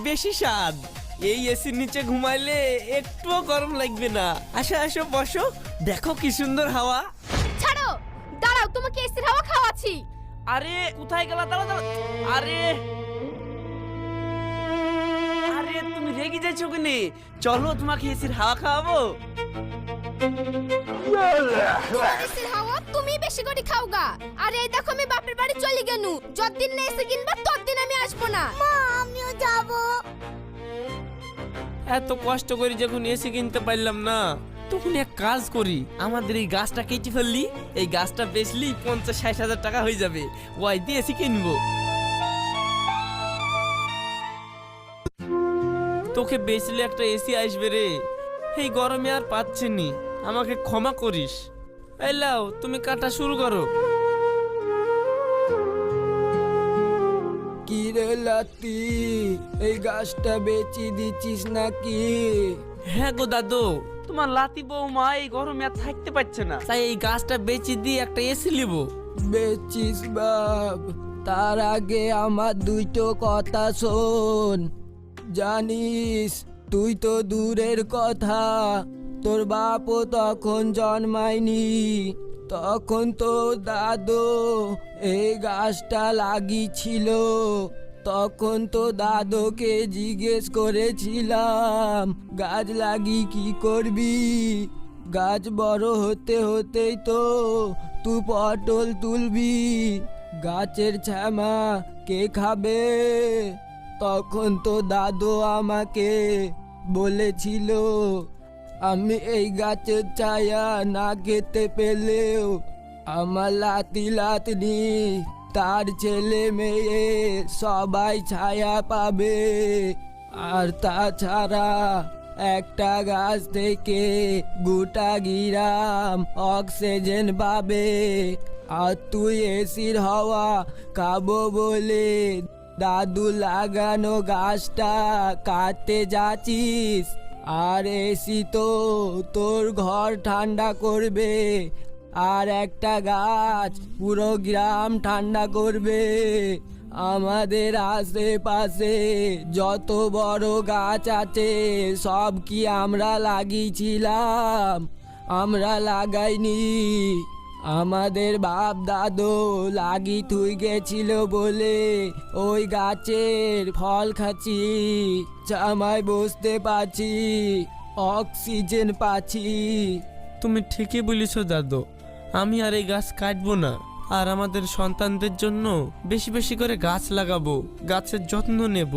বেশি স্বাদ। এই এসির নিচে ঘুমাইলে একটুও গরম লাগবে না। আসো আসো বসো, দেখো কি সুন্দর হাওয়া। ছাড়ো, দাঁড়াও, তোমাকে এসির হাওয়া খাওয়াচ্ছি। আরে কোথায় গেলা? দাঁড়াও দাঁড়াও। আরে আরে তুমি রেগে যাচ্ছ কেনে? চলো তোমাকে এসির হাওয়া খাওয়াবো। এসির হাওয়া তুমি বেশি করে খাওগা। আরে এই দেখো আমি বাপের বাড়ি চলে গেনু, যতদিন না এসে কিনবা ততদিন আমি আসবো না। মা আমিও যাব। এত কষ্ট করে যখন এসি কিনতে পারলাম না, তখন এক কাজ করি, আমাদের এই গাছটা কেটে ফেললি, এই গাছটা বেচলি 50-60 হাজার টাকা হয়ে যাবে, ওই দিয়ে এসি কিনবো। তোকে বেচলে একটা এসি আসবে রে, এই গরমে আর পাচ্ছি নি, আমাকে ক্ষমা করিস। এই লাও তুমি কাটা শুরু করো। কি রে লাতি, এই গাছটা বেচি দিচ্ছিস নাকি? হ্যাঁ গো দাদু, তোমার লাতি বৌমা এই গরমে আর থাকতে পারছে না, তাই এই গাছটা বেচে দিয়ে একটা এসি নিব। বেচিস বাপ, তার আগে আমার দুটো কথা শোন। জানিস তুই তো দূরের কথা, তোর বাপও তখন জন্মায়নি, তখন তো দাদু এই গাছটা লাগিয়েছিল। তখন তো দাদুকে জিজ্ঞেস করেছিলাম গাছ লাগি কি করবি, গাছ বড় হতে হতেই তো তুই পটল তুলবি, গাছের ছামা কে খাবে? তখন তো দাদু আমাকে বলেছিল আমি এই গাছের ছায়া না খেতে পেলেও আমার লাতি লাতনি তার ছেলে মেয়ে সবাই ছায়া পাবে। আর তাছাড়া একটা গাছ থেকে গোটা গ্রাম অক্সিজেন পাবে। আর তুই এসির হাওয়া খাবো বলে দাদু লাগানো গাছটা কাটতে যাচ্ছিস। আর এসি তো তোর ঘর ঠান্ডা করবে, আর একটা গাছ পুরো গ্রাম ঠান্ডা করবে। আমাদের আশেপাশে যত বড় গাছ আছে সব কি আমরা লাগিয়েছিলাম? আমরা লাগাইনি, আমাদের বাপ দাদু লাগি থুই গেছিল বলে ওই গাছের ফল খাচ্ছি, জামায় বসতে পাচ্ছি, অক্সিজেন পাচ্ছি। তুমি ঠিকই বলেছ দাদু, আমি আর এই গাছ কাটবো না, আর আমাদের সন্তানদের জন্য বেশি বেশি করে গাছ লাগাবো, গাছের যত্ন নেব।